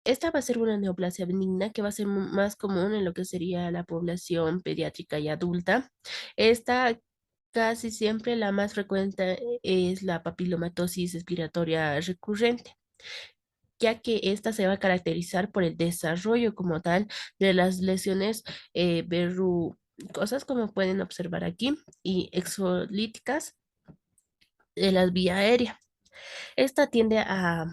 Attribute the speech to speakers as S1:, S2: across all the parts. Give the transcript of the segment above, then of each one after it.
S1: esta va a ser una neoplasia benigna que va a ser más común en lo que sería la población pediátrica y adulta. Esta casi siempre la más frecuente es la papilomatosis respiratoria recurrente, ya que esta se va a caracterizar por el desarrollo como tal de las lesiones verrucosas, como pueden observar aquí, y exolíticas de las vías aéreas. Esta tiende a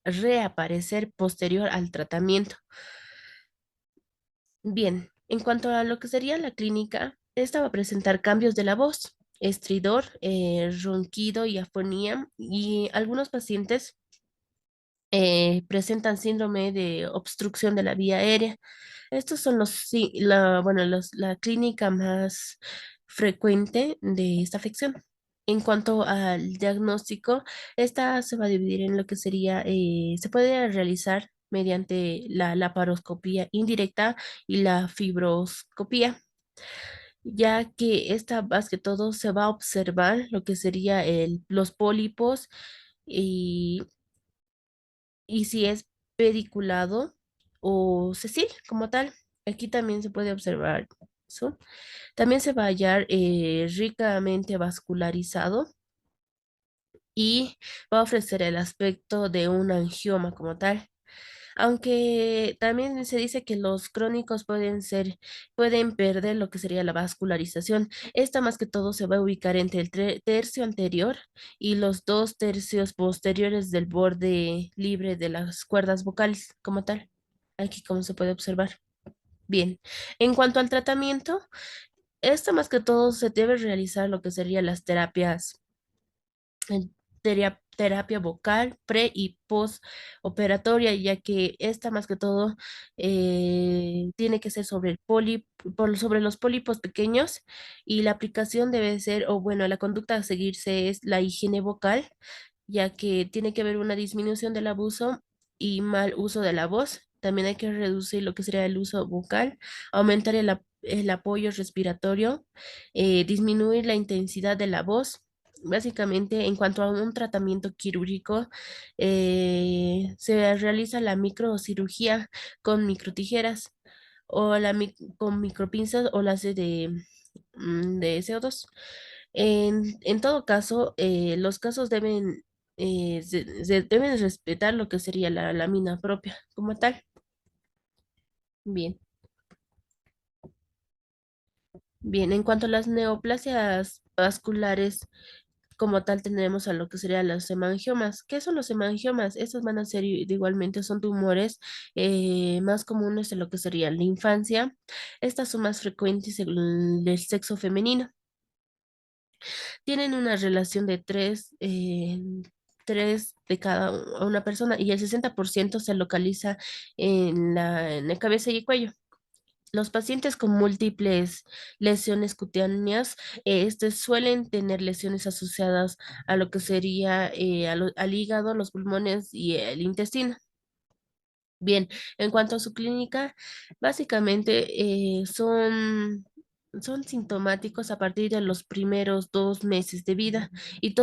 S1: reaparecer posterior al tratamiento. Bien, en cuanto a lo que sería la clínica, esta va a presentar cambios de la voz, estridor, ronquido y afonía, y algunos pacientes presentan síndrome de obstrucción de la vía aérea. Estos son la clínica más frecuente de esta afección. En cuanto al diagnóstico, esta se va a dividir en lo que sería, se puede realizar mediante la laparoscopía indirecta y la fibroscopía, ya que esta más que todo se va a observar lo que sería los pólipos y si es pediculado o sesil como tal. Aquí también se puede observar eso. También se va a hallar ricamente vascularizado y va a ofrecer el aspecto de un angioma como tal. Aunque también se dice que los crónicos pueden perder lo que sería la vascularización. Esta más que todo se va a ubicar entre el tercio anterior y los dos tercios posteriores del borde libre de las cuerdas vocales, como tal. Aquí como se puede observar. Bien, en cuanto al tratamiento, esta más que todo se debe realizar lo que serían las terapias en terapia vocal pre y post operatoria, ya que esta más que todo tiene que ser sobre sobre los pólipos pequeños, y la aplicación debe ser, o bueno, la conducta a seguirse es la higiene vocal, ya que tiene que haber una disminución del abuso y mal uso de la voz. También hay que reducir lo que sería el uso vocal, aumentar el apoyo respiratorio, disminuir la intensidad de la voz. Básicamente, en cuanto a un tratamiento quirúrgico, se realiza la microcirugía con microtijeras o con micropinzas o láser de CO2. En todo caso, los casos deben respetar lo que sería la lámina propia como tal. Bien, bien. En cuanto a las neoplasias vasculares, como tal tenemos a lo que serían los hemangiomas. ¿Qué son los hemangiomas? Estos van a ser igualmente, son tumores más comunes en lo que sería la infancia. Estas son más frecuentes en el sexo femenino. Tienen una relación de tres de cada una persona, y el 60% se localiza en la cabeza y el cuello. Los pacientes con múltiples lesiones cutáneas, estos suelen tener lesiones asociadas a lo que sería al hígado, los pulmones y el intestino. Bien, en cuanto a su clínica, básicamente son sintomáticos a partir de los primeros 2 meses de vida, y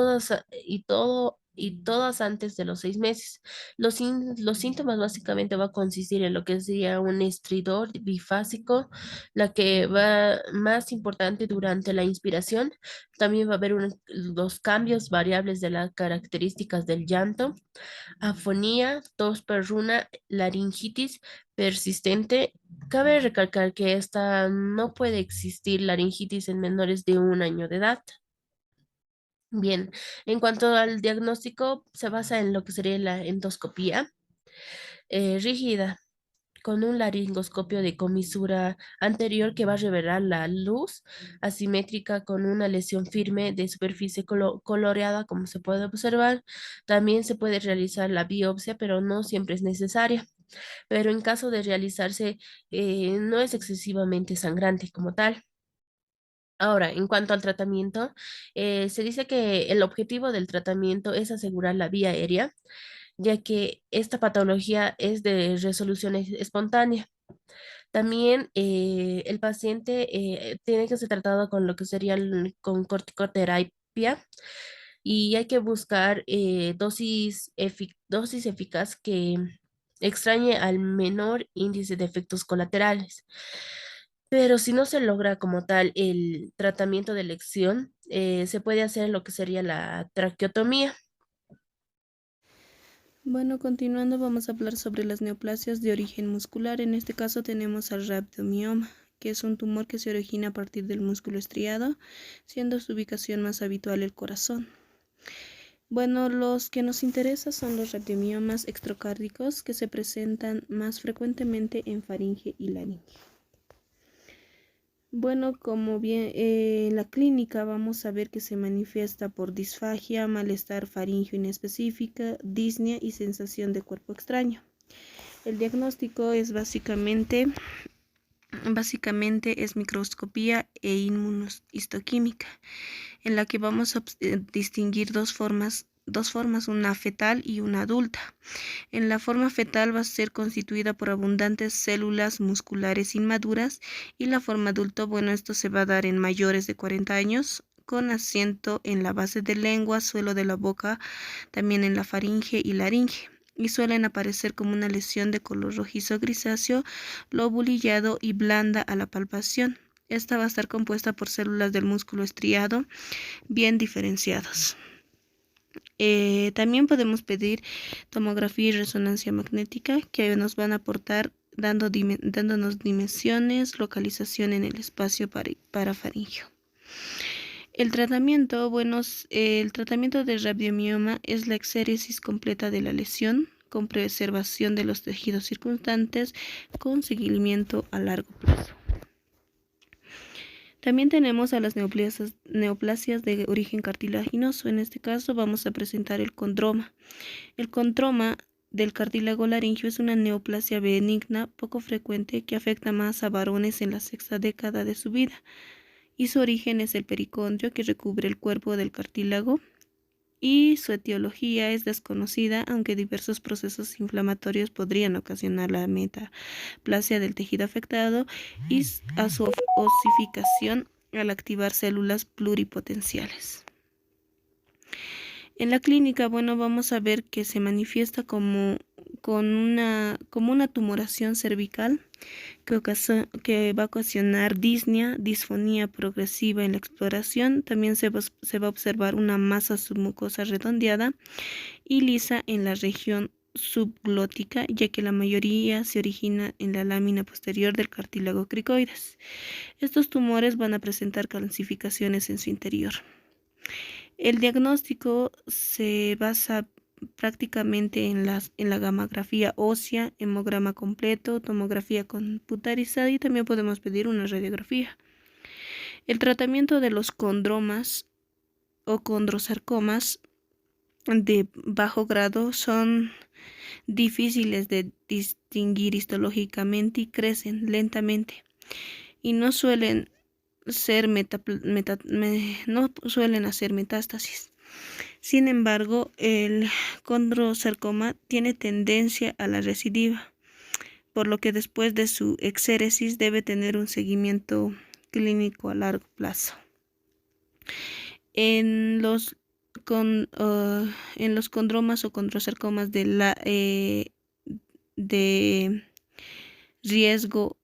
S1: todas antes de los 6 meses. Los síntomas básicamente va a consistir en lo que sería un estridor bifásico, la que va más importante durante la inspiración. También va a haber los cambios variables de las características del llanto, afonía, tos perruna, laringitis persistente. Cabe recalcar que esta no puede existir laringitis en menores de 1 año de edad. Bien, en cuanto al diagnóstico, se basa en lo que sería la endoscopía rígida, con un laringoscopio de comisura anterior que va a revelar la luz asimétrica con una lesión firme de superficie coloreada, como se puede observar. También se puede realizar la biopsia, pero no siempre es necesaria. Pero en caso de realizarse, no es excesivamente sangrante como tal. Ahora, en cuanto al tratamiento, se dice que el objetivo del tratamiento es asegurar la vía aérea, ya que esta patología es de resolución espontánea. También el paciente tiene que ser tratado con lo que sería con corticoterapia, y hay que buscar dosis eficaz, extrañe al menor índice de efectos colaterales. Pero si no se logra como tal el tratamiento de elección, se puede hacer lo que sería la traqueotomía.
S2: Bueno, continuando vamos a hablar sobre las neoplasias de origen muscular. En este caso tenemos al rhabdomioma, que es un tumor que se origina a partir del músculo estriado, siendo su ubicación más habitual el corazón. Bueno, los que nos interesan son los rhabdomiomas extracárdicos, que se presentan más frecuentemente en faringe y laringe. Bueno, como bien en la clínica vamos a ver que se manifiesta por disfagia, malestar faríngeo inespecífica, disnea y sensación de cuerpo extraño. El diagnóstico es básicamente es microscopía e inmunohistoquímica, en la que vamos a distinguir dos formas, una fetal y una adulta. En la forma fetal va a ser constituida por abundantes células musculares inmaduras, y la forma adulto, bueno, esto se va a dar en mayores de 40 años, con asiento en la base de lengua, suelo de la boca, también en la faringe y laringe, y suelen aparecer como una lesión de color rojizo grisáceo, lobulillado y blanda a la palpación. Esta va a estar compuesta por células del músculo estriado bien diferenciados. También podemos pedir tomografía y resonancia magnética, que nos van a aportar dándonos dimensiones, localización en el espacio parafaringeo. El tratamiento, el tratamiento del rhabdomioma es la exéresis completa de la lesión, con preservación de los tejidos circunstantes, con seguimiento a largo plazo. También tenemos a las neoplasias de origen cartilaginoso. En este caso vamos a presentar el condroma. El condroma del cartílago laringio es una neoplasia benigna poco frecuente que afecta más a varones en la sexta década de su vida, y su origen es el pericondrio que recubre el cuerpo del cartílago, y su etiología es desconocida, aunque diversos procesos inflamatorios podrían ocasionar la metaplasia del tejido afectado y a su osificación al activar células pluripotenciales. En la clínica, bueno, vamos a ver que se manifiesta como una tumoración cervical que va a ocasionar disnea, disfonía progresiva en la exploración. También se va a observar una masa submucosa redondeada y lisa en la región subglótica, ya que la mayoría se origina en la lámina posterior del cartílago cricoides. Estos tumores van a presentar calcificaciones en su interior. El diagnóstico se basa prácticamente en la gamografía ósea, hemograma completo, tomografía computarizada, y también podemos pedir una radiografía. El tratamiento de los condromas o condrosarcomas de bajo grado son difíciles de distinguir histológicamente y crecen lentamente, y no suelen hacer metástasis. Sin embargo, el condrosarcoma tiene tendencia a la recidiva, por lo que después de su exéresis debe tener un seguimiento clínico a largo plazo. En los condromas o condrosarcomas de riesgo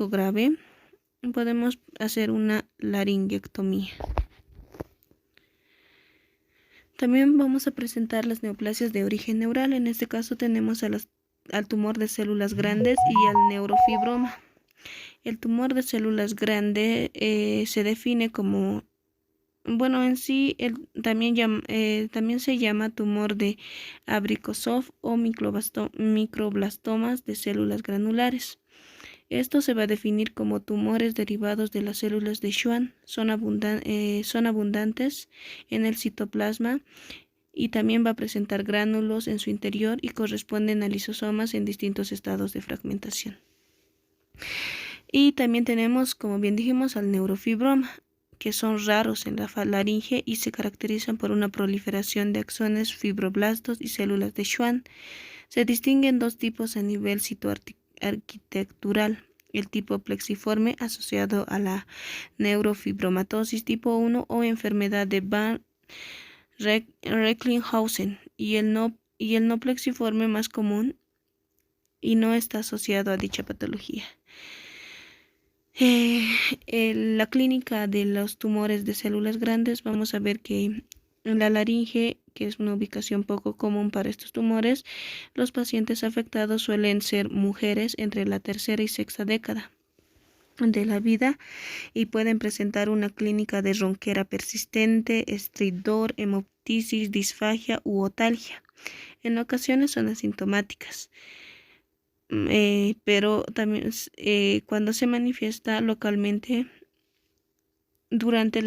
S2: grave, podemos hacer una laringectomía. También vamos a presentar las neoplasias de origen neural. En este caso tenemos al tumor de células grandes y al neurofibroma. El tumor de células grandes se define como, en sí también se llama tumor de Abrikosov o microblastomas de células granulares. Esto se va a definir como tumores derivados de las células de Schwann. Son abundantes en el citoplasma, y también va a presentar gránulos en su interior y corresponden a lisosomas en distintos estados de fragmentación. Y también tenemos, como bien dijimos, al neurofibroma, que son raros en la laringe y se caracterizan por una proliferación de axones, fibroblastos y células de Schwann. Se distinguen dos tipos a nivel citoarquitectural: el tipo plexiforme asociado a la neurofibromatosis tipo 1 o enfermedad de Van Recklinghausen, y y el no plexiforme más común y no está asociado a dicha patología. Eh, la clínica de los tumores de células grandes, vamos a ver que en la laringe, que es una ubicación poco común para estos tumores, los pacientes afectados suelen ser mujeres entre la tercera y sexta década de la vida y pueden presentar una clínica de ronquera persistente, estridor, hemoptisis, disfagia u otalgia. En ocasiones son asintomáticas. Pero también cuando se manifiesta localmente durante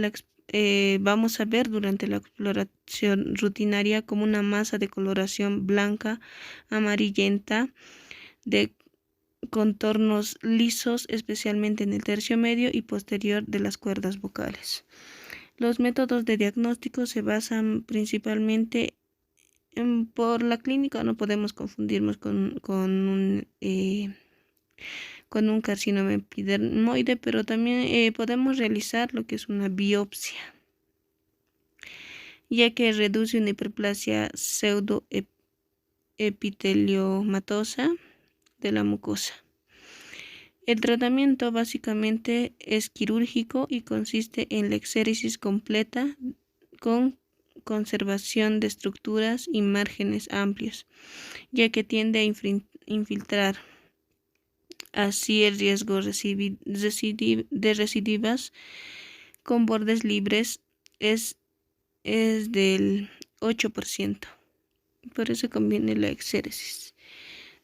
S2: vamos a ver durante la exploración rutinaria como una masa de coloración blanca, amarillenta, de contornos lisos, especialmente en el tercio medio y posterior de las cuerdas vocales. Los métodos de diagnóstico se basan principalmente por la clínica, no podemos confundirnos con un carcinoma epidermoide, pero también podemos realizar lo que es una biopsia, ya que reduce una hiperplasia pseudoepiteliomatosa de la mucosa. El tratamiento básicamente es quirúrgico y consiste en la exéresis completa con conservación de estructuras y márgenes amplios, ya que tiende a infiltrar así el riesgo de recidivas con bordes libres es del 8%. Por eso conviene la exéresis.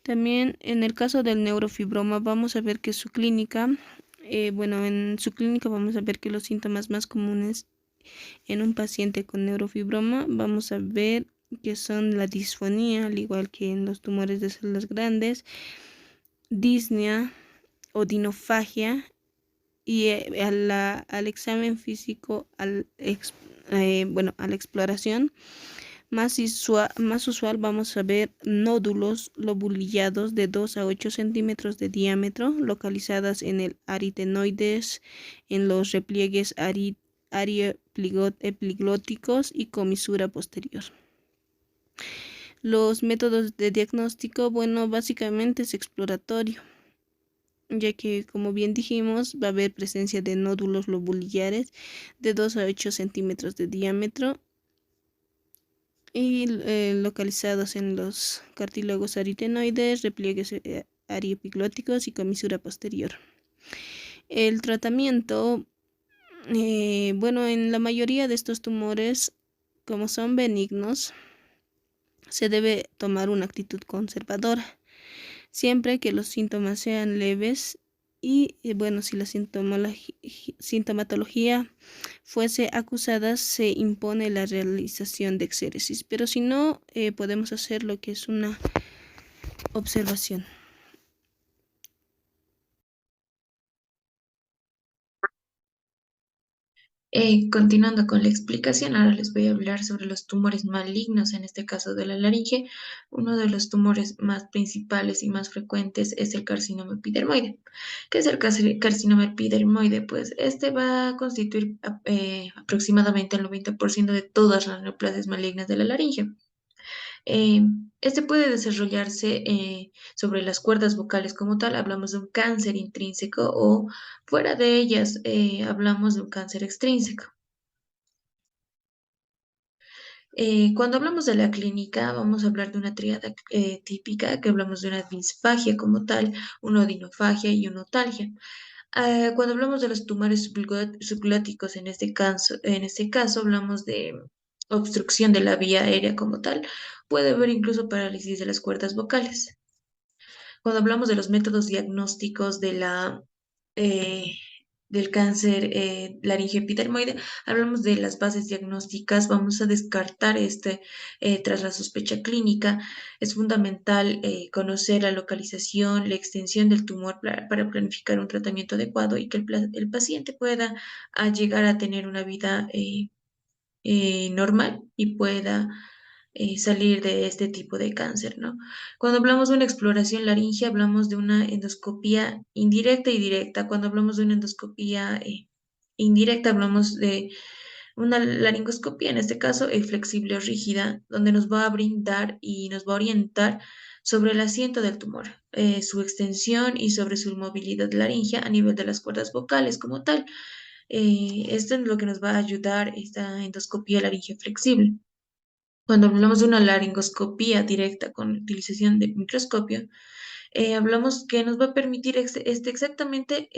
S2: También en el caso del neurofibroma vamos a ver que su clínica, en su clínica vamos a ver que los síntomas más comunes en un paciente con neurofibroma vamos a ver que son la disfonía, al igual que en los tumores de células grandes, disnea o dinofagia, y al examen físico, a la exploración más usual vamos a ver nódulos lobulillados de 2 a 8 centímetros de diámetro, localizadas en el aritenoides, en los repliegues arioepiglóticos y comisura posterior. Los métodos de diagnóstico, básicamente es exploratorio, ya que, como bien dijimos, va a haber presencia de nódulos lobulillares de 2 a 8 centímetros de diámetro y localizados en los cartílagos aritenoides, repliegues arioepiglóticos y comisura posterior. El tratamiento, en la mayoría de estos tumores, como son benignos, se debe tomar una actitud conservadora, siempre que los síntomas sean leves y, si la sintomatología fuese acusada, se impone la realización de exéresis, pero si no, podemos hacer lo que es una observación.
S3: Continuando con la explicación, ahora les voy a hablar sobre los tumores malignos, en este caso de la laringe. Uno de los tumores más principales y más frecuentes es el carcinoma epidermoide. ¿Qué es el carcinoma epidermoide? Pues este va a constituir aproximadamente el 90% de todas las neoplasias malignas de la laringe. Eh, este puede desarrollarse sobre las cuerdas vocales como tal, hablamos de un cáncer intrínseco o fuera de ellas hablamos de un cáncer extrínseco. Cuando hablamos de la clínica, vamos a hablar de una tríada típica, que hablamos de una disfagia como tal, una odinofagia y una otalgia. Cuando hablamos de los tumores subglóticos, en este caso hablamos de obstrucción de la vía aérea como tal, puede haber incluso parálisis de las cuerdas vocales. Cuando hablamos de los métodos diagnósticos eh, del cáncer laringe epidermoide, hablamos de las bases diagnósticas, vamos a descartar tras la sospecha clínica. Es fundamental conocer la localización, la extensión del tumor para planificar un tratamiento adecuado y que el paciente pueda llegar a tener una vida normal y pueda salir de este tipo de cáncer, ¿no? Cuando hablamos de una exploración laringe, hablamos de una endoscopía indirecta y directa. Cuando hablamos de una endoscopía indirecta, hablamos Una laringoscopía, en este caso, es flexible o rígida, donde nos va a brindar y nos va a orientar sobre el asiento del tumor, su extensión y sobre su movilidad laringea a nivel de las cuerdas vocales como tal. Esto es lo que nos va a ayudar esta endoscopía laringea flexible. Cuando hablamos de una laringoscopía directa con utilización de microscopio, hablamos que nos va a permitir exactamente,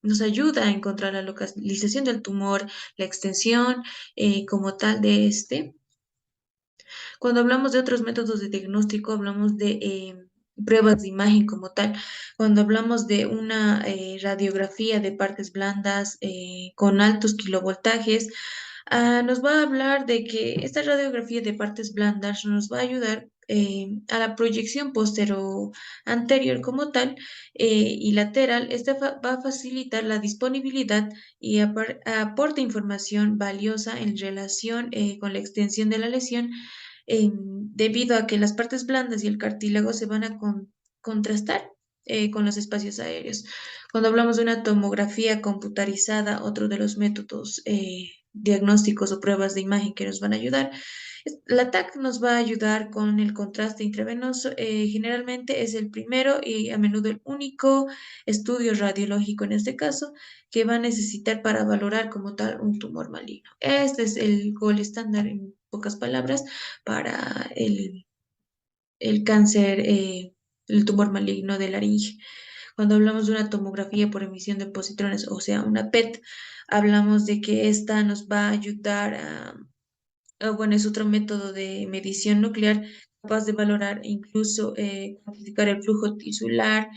S3: nos ayuda a encontrar la localización del tumor, la extensión como tal de este. Cuando hablamos de otros métodos de diagnóstico, hablamos de pruebas de imagen como tal. Cuando hablamos de una radiografía de partes blandas con altos kilovoltajes, nos va a hablar de que esta radiografía de partes blandas nos va a ayudar a la proyección postero anterior como tal y lateral. Esta va a facilitar la disponibilidad y aporta información valiosa en relación con la extensión de la lesión debido a que las partes blandas y el cartílago se van a contrastar con los espacios aéreos. Cuando hablamos de una tomografía computarizada, otro de los métodos diagnósticos o pruebas de imagen que nos van a ayudar, la TAC nos va a ayudar con el contraste intravenoso. Generalmente es el primero y a menudo el único estudio radiológico en este caso que va a necesitar para valorar como tal un tumor maligno. Este es el gol estándar en pocas palabras para el cáncer, el tumor maligno de laringe. Cuando hablamos de una tomografía por emisión de positrones, o sea, una PET, hablamos de que esta nos va a ayudar bueno, es otro método de medición nuclear capaz de valorar e incluso cuantificar el flujo tisular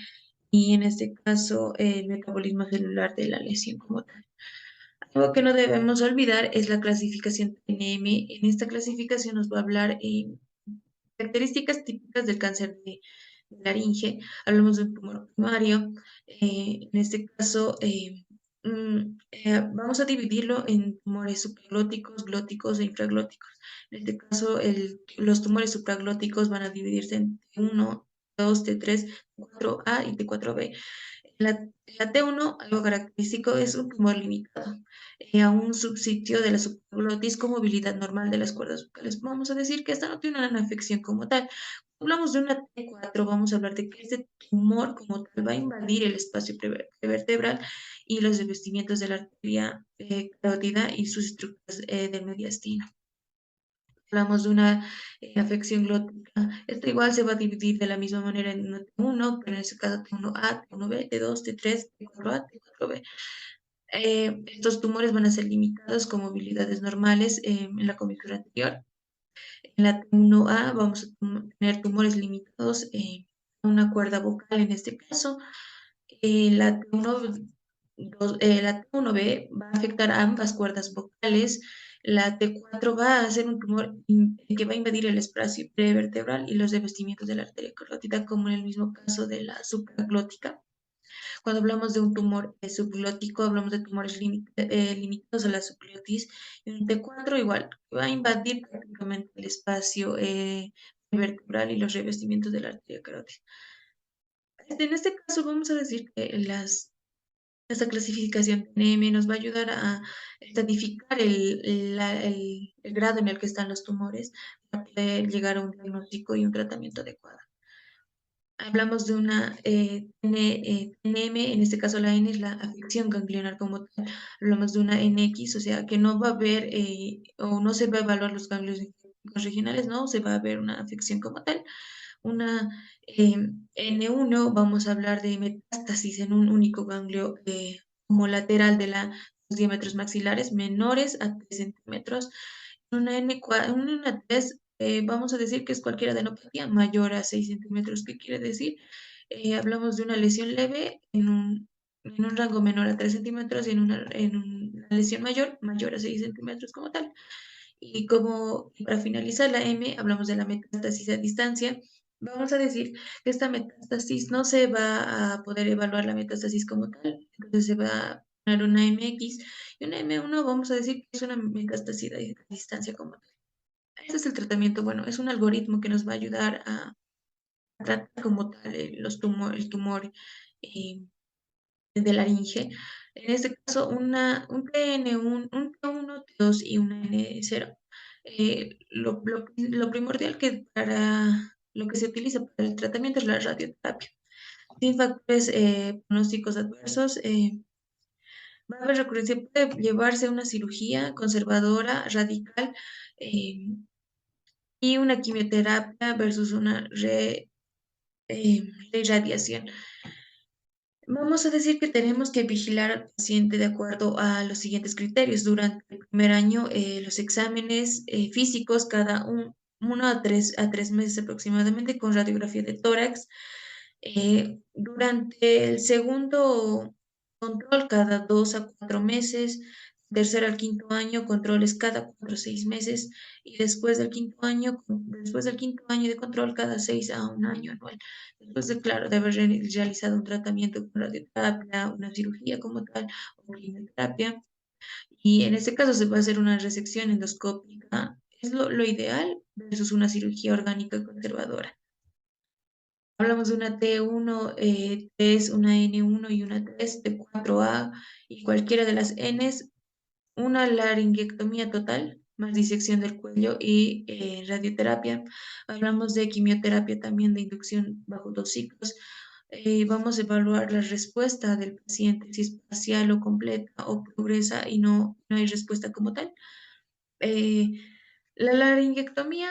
S3: y en este caso el metabolismo celular de la lesión como tal. Algo que no debemos olvidar es la clasificación TNM. En esta clasificación nos va a hablar características típicas del cáncer de laringe. Hablamos de un tumor primario. En este caso, vamos a dividirlo en tumores supraglóticos, glóticos e infraglóticos. En este caso, los tumores supraglóticos van a dividirse en T1, T2, T3, T4A y T4B. La T1, algo característico, es un tumor limitado a un subsitio de la subglotis con movilidad normal de las cuerdas vocales. Vamos a decir que esta no tiene una afección como tal. Hablamos de una T4, vamos a hablar de que este tumor como tal va a invadir el espacio prevertebral y los revestimientos de la arteria carótida y sus estructuras del mediastino. Hablamos de una afección glótica. Esto igual se va a dividir de la misma manera en una T1, pero en este caso T1A, T1B, T2, T3, T4A, T4B. Estos tumores van a ser limitados con movilidades normales en la comisura anterior. En la T1A vamos a tener tumores limitados a una cuerda vocal en este caso. La T1B va a afectar a ambas cuerdas vocales. La T4 va a ser un tumor que va a invadir el espacio prevertebral y los revestimientos de la arteria carótida, como en el mismo caso de la supraglótica. Cuando hablamos de un tumor subglótico, hablamos de tumores limitados a la subglotis. Y un T4 igual, va a invadir prácticamente el espacio vertebral y los revestimientos de la arteria carótida. En este caso, vamos a decir que esta clasificación TNM nos va a ayudar a estratificar el grado en el que están los tumores para poder llegar a un diagnóstico y un tratamiento adecuado. Hablamos de una TNM, en este caso la N es la afección ganglionar como tal. Hablamos de una NX, o sea que no va a haber o no se va a evaluar los ganglios regionales, no, se va a ver una afección como tal. Una N1, vamos a hablar de metástasis en un único ganglio como lateral de los diámetros maxilares menores a 3 centímetros. Una 3, vamos a decir que es cualquier adenopatía mayor a 6 centímetros. ¿Qué quiere decir? Hablamos de una lesión leve en un rango menor a 3 centímetros y en una lesión mayor a 6 centímetros como tal. Y como para finalizar la M, hablamos de la metástasis a distancia. Vamos a decir que esta metástasis no se va a poder evaluar la metástasis como tal, entonces se va a poner una MX y una M1 vamos a decir que es una metástasis a distancia como tal. Este es el tratamiento, bueno, es un algoritmo que nos va a ayudar a tratar como tal el tumor. eh, de laringe. En este caso, un TN1, un T1, T2 y una N0. Lo primordial que para lo que se utiliza para el tratamiento es la radioterapia. Sin factores pronósticos adversos, va a haber recurrencia, puede llevarse a una cirugía conservadora, radical, eh, y una quimioterapia versus una reirradiación. Vamos a decir que tenemos que vigilar al paciente de acuerdo a los siguientes criterios. Durante el primer año, los exámenes físicos uno a tres meses aproximadamente con radiografía de tórax. Durante el segundo control, cada 2 a 4 meses. Tercer al quinto año, controles cada 4 a 6 meses. Y después del quinto año de control, cada 6 a 1 año anual. Después de, claro, de haber realizado un tratamiento con radioterapia, una cirugía como tal, o quimioterapia. Y en este caso se puede hacer una resección endoscópica. Es lo ideal versus una cirugía orgánica conservadora. Hablamos de una T1, 3, una N1 y una 3, T4A y cualquiera de las Ns, una laringectomía total, más disección del cuello y radioterapia. Hablamos de quimioterapia también de inducción bajo 2 ciclos. Vamos a evaluar la respuesta del paciente, si es parcial o completa o progresa y no hay respuesta como tal. Eh, la laringectomía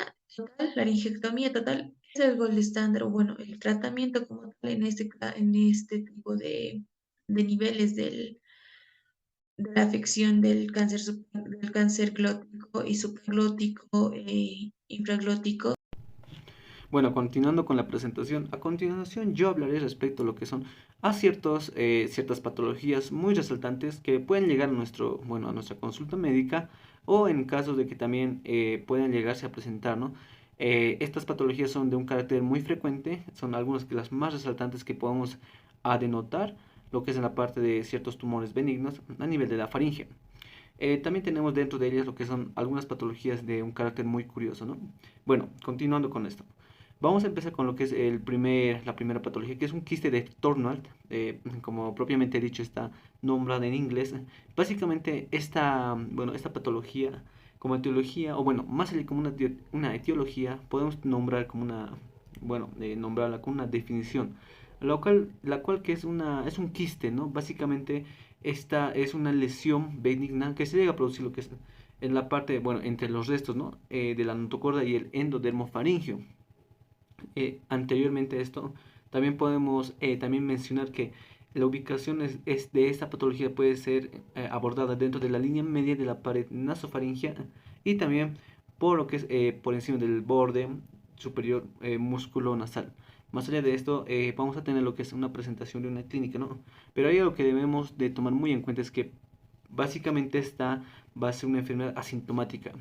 S3: total es el gold estándar, o bueno, el tratamiento como tal en este tipo de niveles de la afección del cáncer glótico y supraglótico, infraglótico.
S4: Bueno, continuando con la presentación, a continuación yo hablaré respecto a lo que son ciertas patologías muy resaltantes que pueden llegar a a nuestra consulta médica o en casos de que también pueden llegarse a presentar, ¿no? Estas patologías son de un carácter muy frecuente, son algunas de las más resaltantes que podemos denotar, lo que es en la parte de ciertos tumores benignos a nivel de la faringe. También tenemos dentro de ellas lo que son algunas patologías de un carácter muy curioso, ¿no? Bueno, continuando con esto. Vamos a empezar con lo que es la primera patología, que es un quiste de Thornwald. Como propiamente dicho, está nombrada en inglés. Básicamente, esta patología, como etiología, o bueno, más allá como una etiología, podemos nombrarla con una definición, la cual que es un quiste, ¿no? Básicamente, esta es una lesión benigna que se llega a producir lo que es en la parte, bueno, entre los restos, ¿no? De la notocorda y el endodermo faríngeo. Anteriormente a esto, también podemos también mencionar que la ubicación de esta patología puede ser abordada dentro de la línea media de la pared nasofaringea y también por lo que es por encima del borde superior músculo nasal. Más allá de esto, vamos a tener lo que es una presentación de una clínica, ¿no? Pero hay algo que debemos de tomar muy en cuenta, es que básicamente esta va a ser una enfermedad asintomática.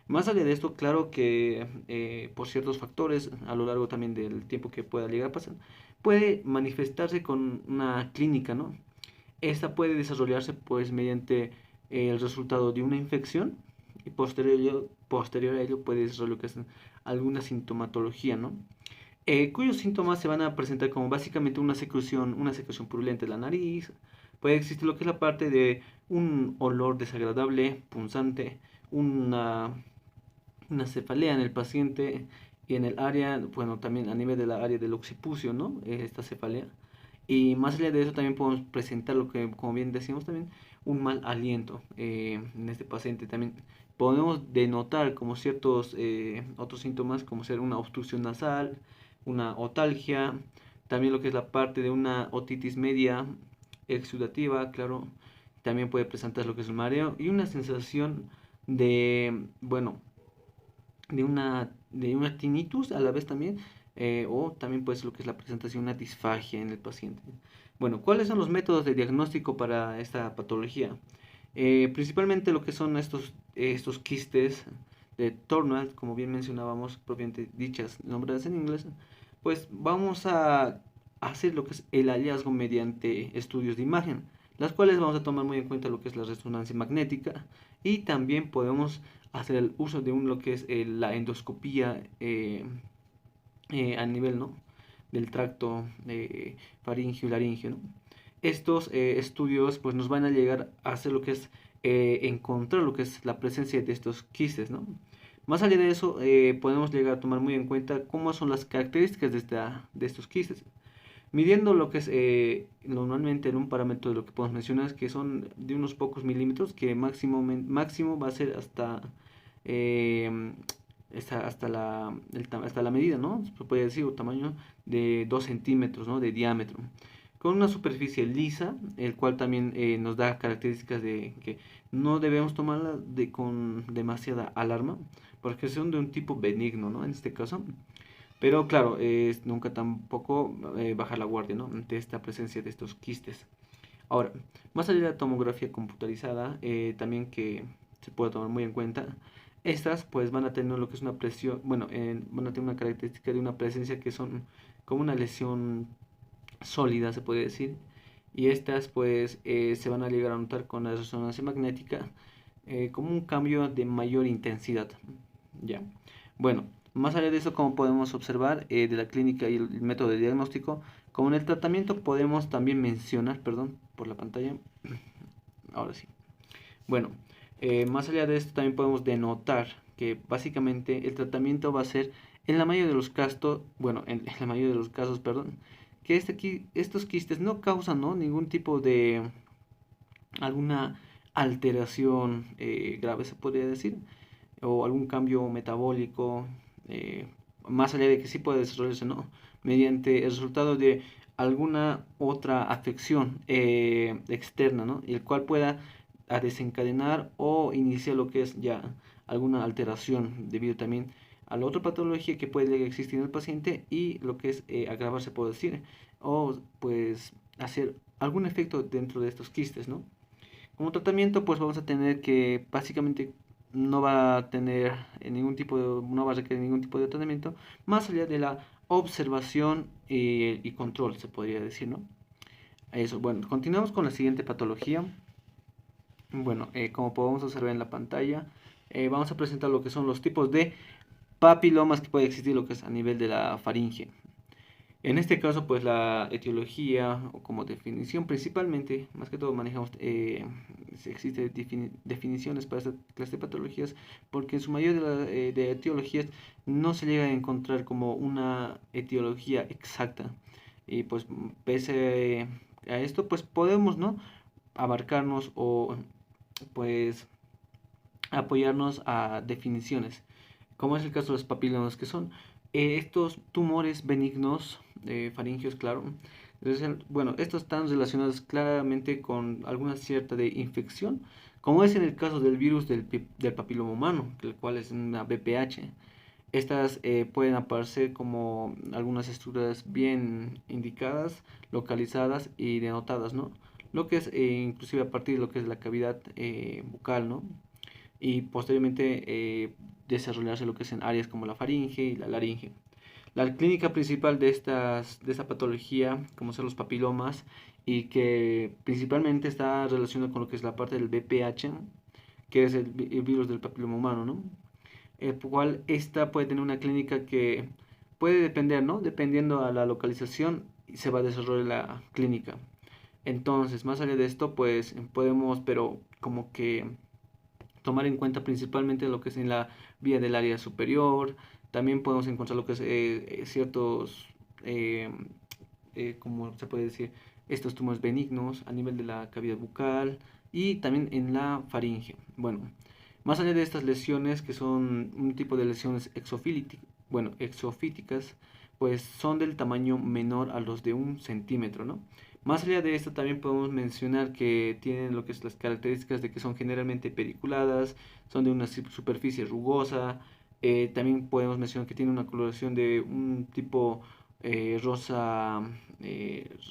S4: Más allá de esto, claro que por ciertos factores, a lo largo también del tiempo que pueda llegar a pasar, puede manifestarse con una clínica, ¿no? Esta puede desarrollarse pues mediante el resultado de una infección y posterior a ello puede desarrollarse alguna sintomatología, ¿no? Cuyos síntomas se van a presentar como básicamente una secreción purulenta de la nariz. Puede existir lo que es la parte de un olor desagradable, punzante, una, una cefalea en el paciente y en el área, bueno, también a nivel de la área del occipucio, ¿no? Esta cefalea. Y más allá de eso también podemos presentar lo que, como bien decíamos también, un mal aliento en este paciente. También podemos denotar como ciertos otros síntomas como ser una obstrucción nasal, una otalgia, también lo que es la parte de una otitis media exudativa, claro, también puede presentar lo que es el mareo y una sensación bueno, de una tinnitus a la vez también, o también puede ser lo que es la presentación de una disfagia en el paciente. Bueno, ¿cuáles son los métodos de diagnóstico para esta patología? Principalmente lo que son estos quistes de Thornwald, como bien mencionábamos, propiamente dichas, nombradas en inglés, pues vamos a hacer lo que es el hallazgo mediante estudios de imagen, las cuales vamos a tomar muy en cuenta lo que es la resonancia magnética y también podemos hacer el uso de lo que es la endoscopía a nivel, ¿no? Del tracto faríngeo y laríngeo, ¿no? estos estudios pues nos van a llegar a hacer lo que es encontrar lo que es la presencia de estos quistes, ¿no? Más allá de eso, podemos llegar a tomar muy en cuenta cómo son las características de estos quistes. Midiendo lo que es normalmente en un parámetro de lo que podemos mencionar es que son de unos pocos milímetros, que máximo va a ser eh, hasta la medida, ¿no? Se puede decir, o tamaño de 2 centímetros, ¿no? De diámetro. Con una superficie lisa, el cual también nos da características de que no debemos tomarla con demasiada alarma, porque son de un tipo benigno, ¿no? En este caso. Pero claro, es nunca tampoco bajar la guardia, ¿no? Ante esta presencia de estos quistes. Ahora, más allá de la tomografía computarizada, también que se puede tomar muy en cuenta, estas pues van a tener lo que es una presión, bueno, van a tener una característica de una presencia que son como una lesión sólida, se puede decir, y estas pues se van a llegar a notar con la resonancia magnética como un cambio de mayor intensidad, ¿ya? Bueno, más allá de eso, como podemos observar de la clínica y el método de diagnóstico, como en el tratamiento podemos también mencionar, perdón, por la pantalla, ahora sí. Bueno, más allá de esto también podemos denotar que básicamente el tratamiento va a ser en la mayoría de los casos, bueno, en la mayoría de los casos, perdón, que estos quistes no causan, ¿no? Ningún tipo de alguna alteración grave, se podría decir, o algún cambio metabólico, eh, más allá de que sí puede desarrollarse, ¿no? Mediante el resultado de alguna otra afección externa, ¿no? Y el cual pueda a desencadenar o iniciar lo que es ya alguna alteración debido también a la otra patología que puede existir en el paciente y lo que es agravarse, por decir, o pues hacer algún efecto dentro de estos quistes, ¿no? Como tratamiento, pues vamos a tener que básicamente no va a tener no va a requerir ningún tipo de tratamiento más allá de la observación y control, se podría decir, ¿no? Eso, bueno, continuamos con la siguiente patología. Bueno, como podemos observar en la pantalla, vamos a presentar lo que son los tipos de papilomas que puede existir, lo que es a nivel de la faringe. En este caso, pues la etiología, o como definición principalmente, más que todo manejamos, existen definiciones para esta clase de patologías, porque en su mayoría de etiologías no se llega a encontrar como una etiología exacta. Y pues pese a esto, pues podemos, ¿no? Abarcarnos o pues apoyarnos a definiciones, como es el caso de los papilomas, que son estos tumores benignos faringios, claro. Entonces, bueno, estos están relacionados claramente con alguna cierta de infección, como es en el caso del virus del papiloma humano, el cual es una BPH. Estas pueden aparecer como algunas estructuras bien indicadas, localizadas y denotadas, ¿no? Lo que es inclusive a partir de lo que es la cavidad bucal, ¿no? Y posteriormente desarrollarse lo que es en áreas como la faringe y la laringe. La clínica principal de esta patología, como son los papilomas, y que principalmente está relacionada con lo que es la parte del BPH, que es el virus del papiloma humano, ¿no? El cual esta puede tener una clínica que puede depender, ¿no? Dependiendo a la localización, se va a desarrollar la clínica. Entonces, más allá de esto, pues podemos, pero como que tomar en cuenta principalmente lo que es en la vía del área superior. También podemos encontrar lo que es ciertos, eh, como se puede decir, estos tumores benignos a nivel de la cavidad bucal y también en la faringe. Bueno, más allá de estas lesiones, que son un tipo de lesiones exofíticas, pues son del tamaño menor a los de 1 centímetro, ¿no? Más allá de esto, también podemos mencionar que tienen lo que es las características de que son generalmente periculadas, son de una superficie rugosa, también podemos mencionar que tienen una coloración de un tipo rosa,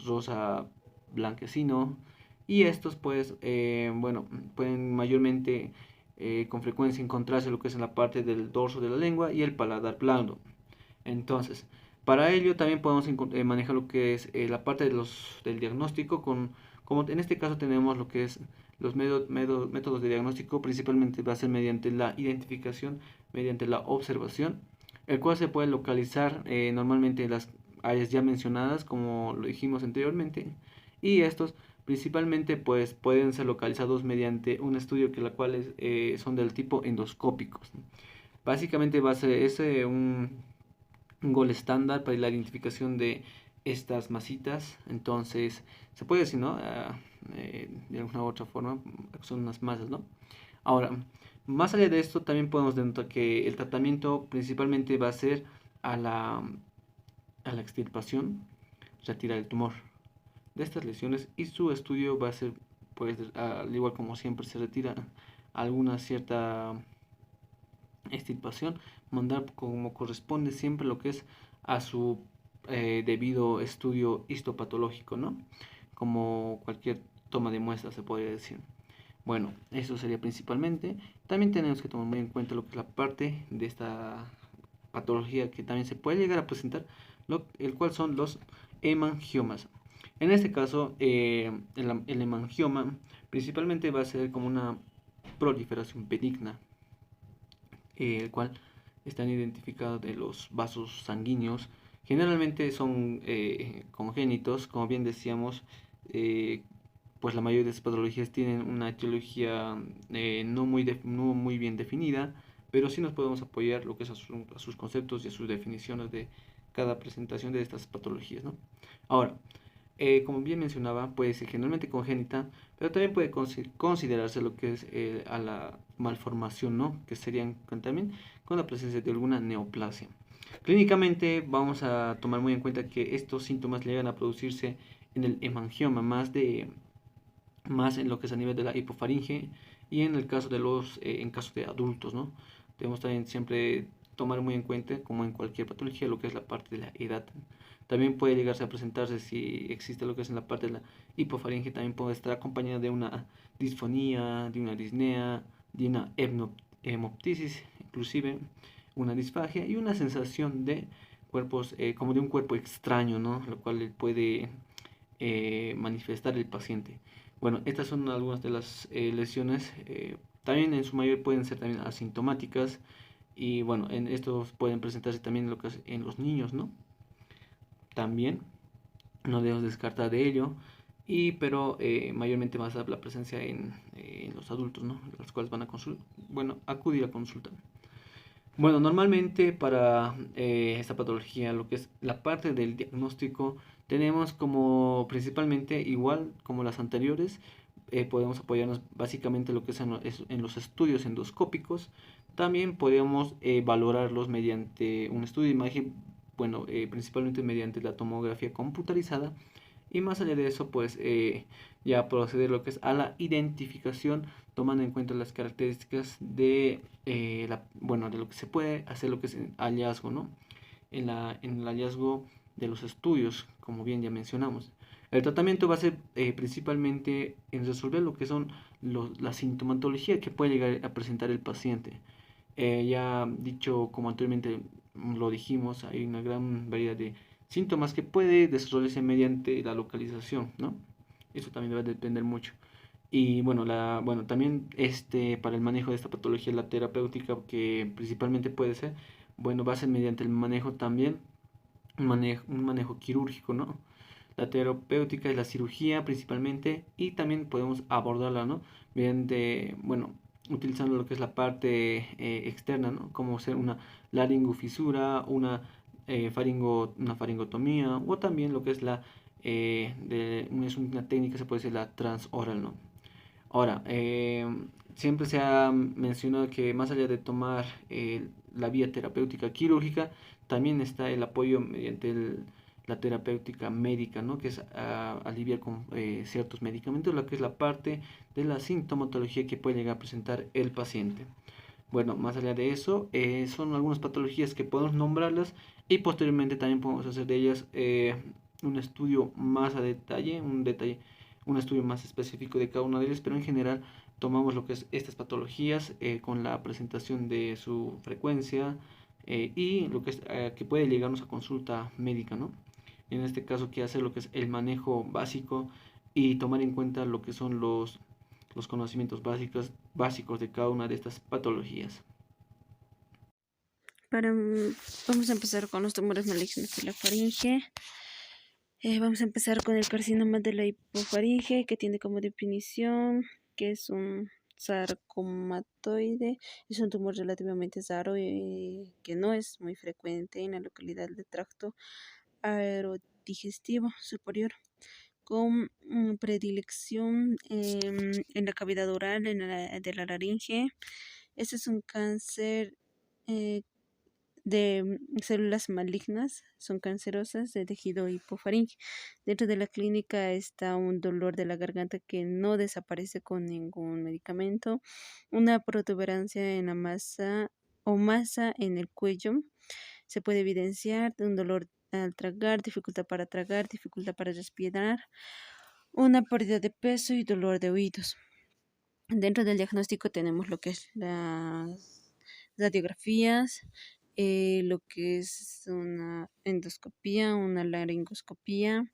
S4: rosa blanquecino, y estos pues, bueno, pueden mayormente con frecuencia encontrarse lo que es en la parte del dorso de la lengua y el paladar blando. Entonces, para ello también podemos manejar lo que es la parte del diagnóstico, como en este caso tenemos lo que es los métodos de diagnóstico, principalmente va a ser mediante la identificación, mediante la observación, el cual se puede localizar normalmente en las áreas ya mencionadas, como lo dijimos anteriormente, y estos principalmente pues pueden ser localizados mediante un estudio que la cual son del tipo endoscópicos, ¿no? Básicamente va a ser ese un gol estándar para la identificación de estas masitas. Entonces, se puede decir, ¿no? De alguna u otra forma, son unas masas, ¿no? Ahora, más allá de esto, también podemos denotar que el tratamiento principalmente va a ser a la extirpación, retirar el tumor de estas lesiones, y su estudio va a ser, pues, al igual como siempre se retira alguna cierta extirpación, mandar como corresponde siempre lo que es a su debido estudio histopatológico, ¿no? Como cualquier toma de muestra se podría decir. Bueno, eso sería principalmente. También tenemos que tomar muy en cuenta lo que es la parte de esta patología que también se puede llegar a presentar, el cual son los hemangiomas. En este caso, el hemangioma principalmente va a ser como una proliferación benigna, el cual están identificados de los vasos sanguíneos. Generalmente son congénitos, como bien decíamos, eh, pues la mayoría de estas patologías tienen una etiología no muy bien definida, pero sí nos podemos apoyar lo que es a sus conceptos y a sus definiciones de cada presentación de estas patologías, ¿no? Ahora, como bien mencionaba, puede ser generalmente congénita, pero también puede considerarse lo que es a la malformación, ¿no? Que serían también con la presencia de alguna neoplasia. Clínicamente vamos a tomar muy en cuenta que estos síntomas llegan a producirse en el hemangioma, más en lo que es a nivel de la hipofaringe y en el caso de en caso de adultos, ¿no? Debemos también siempre tomar muy en cuenta, como en cualquier patología, lo que es la parte de la edad. También puede llegarse a presentarse si existe lo que es en la parte de la hipofaringe, también puede estar acompañada de una disfonía, de una disnea, de una hemoptisis, inclusive una disfagia y una sensación de cuerpos, como de un cuerpo extraño, ¿no? Lo cual puede manifestar el paciente. Bueno, estas son algunas de las lesiones. También en su mayoría pueden ser también asintomáticas y bueno, en estos pueden presentarse también lo que es en los niños, ¿no? También no debemos descartar de ello, pero mayormente más la presencia en los adultos, ¿no? Los cuales van a acudir a consulta. Bueno, normalmente para esta patología, lo que es la parte del diagnóstico, tenemos como principalmente, igual como las anteriores, podemos apoyarnos básicamente lo que es en los estudios endoscópicos. También podemos valorarlos mediante un estudio de imagen, bueno, principalmente mediante la tomografía computarizada. Y más allá de eso, pues ya proceder lo que es a la identificación, tomando en cuenta las características de, de lo que se puede hacer, lo que es el hallazgo, ¿no? En el hallazgo de los estudios, como bien ya mencionamos. El tratamiento va a ser principalmente en resolver lo que son la sintomatología que puede llegar a presentar el paciente. Ya dicho, como anteriormente lo dijimos, hay una gran variedad de síntomas que puede desarrollarse mediante la localización, ¿no? Eso también va a depender mucho. Y bueno, también para el manejo de esta patología, la terapéutica que principalmente puede ser, bueno, va a ser mediante el manejo también, un manejo quirúrgico, ¿no? La terapéutica es la cirugía principalmente y también podemos abordarla, ¿no? Mediante, bueno, utilizando lo que es la parte externa, ¿no? Como ser una laringofisura, una faringotomía o también lo que es es una técnica, se puede decir la transoral, ¿no? Ahora, siempre se ha mencionado que más allá de tomar la vía terapéutica quirúrgica, también está el apoyo mediante la terapéutica médica, ¿no? Que es aliviar con ciertos medicamentos, lo que es la parte de la sintomatología que puede llegar a presentar el paciente. Bueno, más allá de eso, son algunas patologías que podemos nombrarlas y posteriormente también podemos hacer de ellas un estudio más a detalle, un estudio más específico de cada una de ellas, pero en general tomamos lo que es estas patologías con la presentación de su frecuencia y lo que es que puede llegarnos a consulta médica, ¿no? En este caso, que hacer lo que es el manejo básico y tomar en cuenta lo que son los conocimientos básicos de cada una de estas patologías.
S2: Vamos a empezar con los tumores malignos de la faringe. Vamos a empezar con el carcinoma de la hipofaringe, que tiene como definición que es un sarcomatoide, es un tumor relativamente raro y que no es muy frecuente en la localidad del tracto aerodigestivo superior, con predilección en la cavidad oral de la laringe. Este es un cáncer eh, de células malignas, son cancerosas de tejido hipofaringe. Dentro de la clínica está un dolor de la garganta que no desaparece con ningún medicamento, una protuberancia en la masa o masa en el cuello. Se puede evidenciar un dolor al tragar, dificultad para respirar, una pérdida de peso y dolor de oídos. Dentro del diagnóstico tenemos lo que es las radiografías, lo que es una endoscopía, una laringoscopía.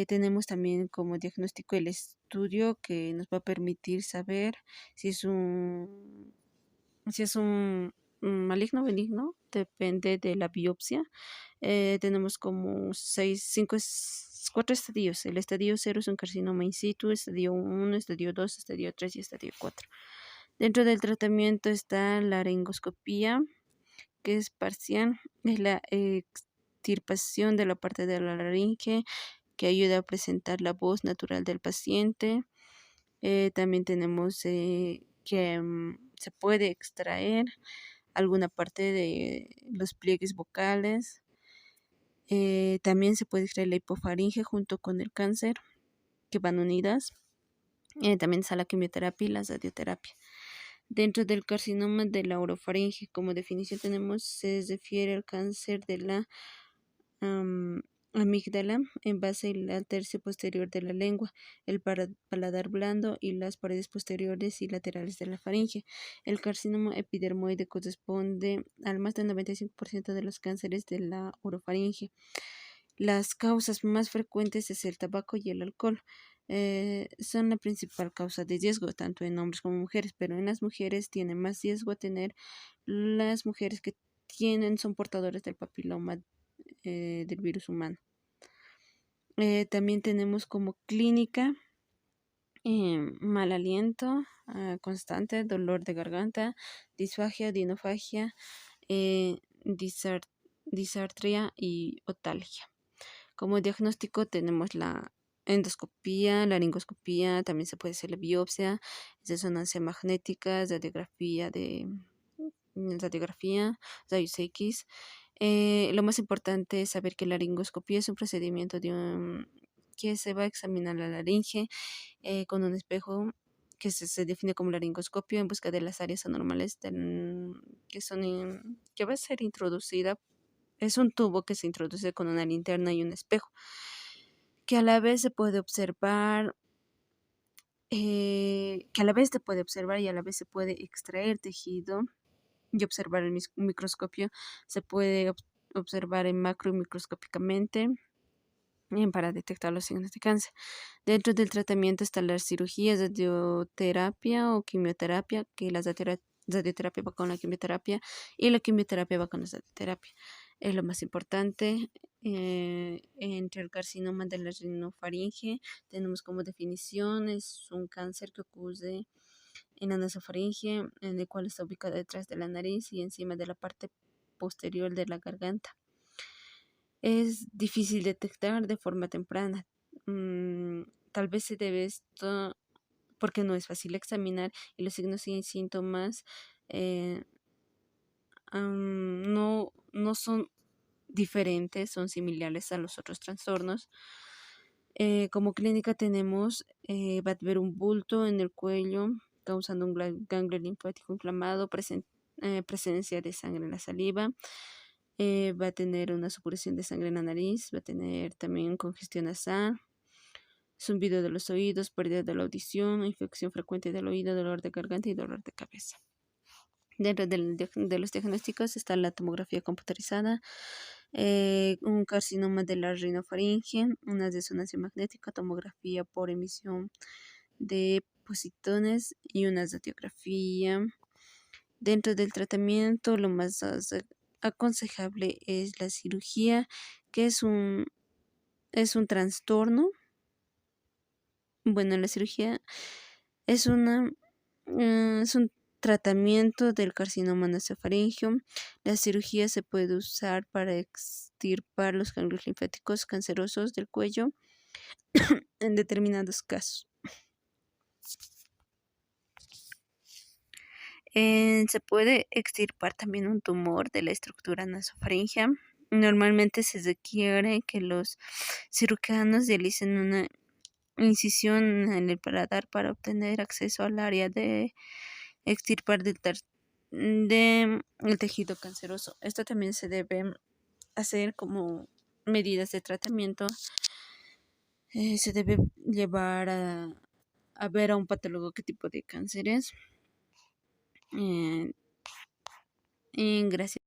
S2: Tenemos también como diagnóstico el estudio que nos va a permitir saber si es un maligno o benigno, depende de la biopsia. Tenemos como cuatro estadios. El estadio 0 es un carcinoma in situ, estadio 1, estadio 2, estadio 3 y estadio 4. Dentro del tratamiento está la laringoscopía, que es parcial, es la extirpación de la parte de la laringe que ayuda a presentar la voz natural del paciente. También tenemos que se puede extraer alguna parte de los pliegues vocales. También se puede extraer la hipofaringe junto con el cáncer, que van unidas. También está la quimioterapia y la radioterapia. Dentro del carcinoma de la orofaringe, como definición tenemos, se refiere al cáncer de la amígdala en base al tercio posterior de la lengua, el paladar blando y las paredes posteriores y laterales de la faringe. El carcinoma epidermoide corresponde al más del 95% de los cánceres de la orofaringe. Las causas más frecuentes es el tabaco y el alcohol. Son la principal causa de riesgo, tanto en hombres como mujeres, pero en las mujeres tiene más riesgo a tener las mujeres que son portadoras del papiloma del virus humano. También tenemos como clínica mal aliento constante, dolor de garganta, disfagia, dinofagia, eh, disartria y otalgia. Como diagnóstico tenemos la endoscopía, laringoscopía, también se puede hacer la biopsia, resonancia magnética, rayos X. Lo más importante es saber que la laringoscopía es un procedimiento que se va a examinar la laringe con un espejo que se define como laringoscopio en busca de las áreas anormales que va a ser introducida. Es un tubo que se introduce con una linterna y un espejo, que a la vez se puede observar, y a la vez se puede extraer tejido y observar el microscopio. Se puede observar en macro y microscópicamente para detectar los signos de cáncer. Dentro del tratamiento están las cirugías de radioterapia o quimioterapia, que la radioterapia va con la quimioterapia y la quimioterapia va con la radioterapia. Es lo más importante. Entre el carcinoma de la rinofaringe tenemos como definición, es un cáncer que ocurre en la nasofaringe, en el cual está ubicada detrás de la nariz y encima de la parte posterior de la garganta. Es difícil detectar de forma temprana. Tal vez se debe esto porque no es fácil examinar y los signos y síntomas no son diferentes, son similares a los otros trastornos. Como clínica tenemos, va a haber un bulto en el cuello causando un ganglio linfático inflamado, presencia de sangre en la saliva, va a tener una supuración de sangre en la nariz, va a tener también congestión nasal, zumbido de los oídos, pérdida de la audición, infección frecuente del oído, dolor de garganta y dolor de cabeza. Dentro de los diagnósticos está la tomografía computarizada, un carcinoma de la rinofaringe, una resonancia magnética, tomografía por emisión de positones y una radiografía. Dentro del tratamiento, lo más aconsejable es la cirugía, que es es un trastorno. Bueno, la cirugía es es un tratamiento del carcinoma nasofaríngeo. La cirugía se puede usar para extirpar los ganglios linfáticos cancerosos del cuello en determinados casos. Se puede extirpar también un tumor de la estructura nasofaríngea. Normalmente se requiere que los cirujanos realicen una incisión en el paladar para obtener acceso al área de extirpar el tejido canceroso. Esto también se debe hacer como medidas de tratamiento. Se debe llevar a ver a un patólogo qué tipo de cáncer es. Gracias.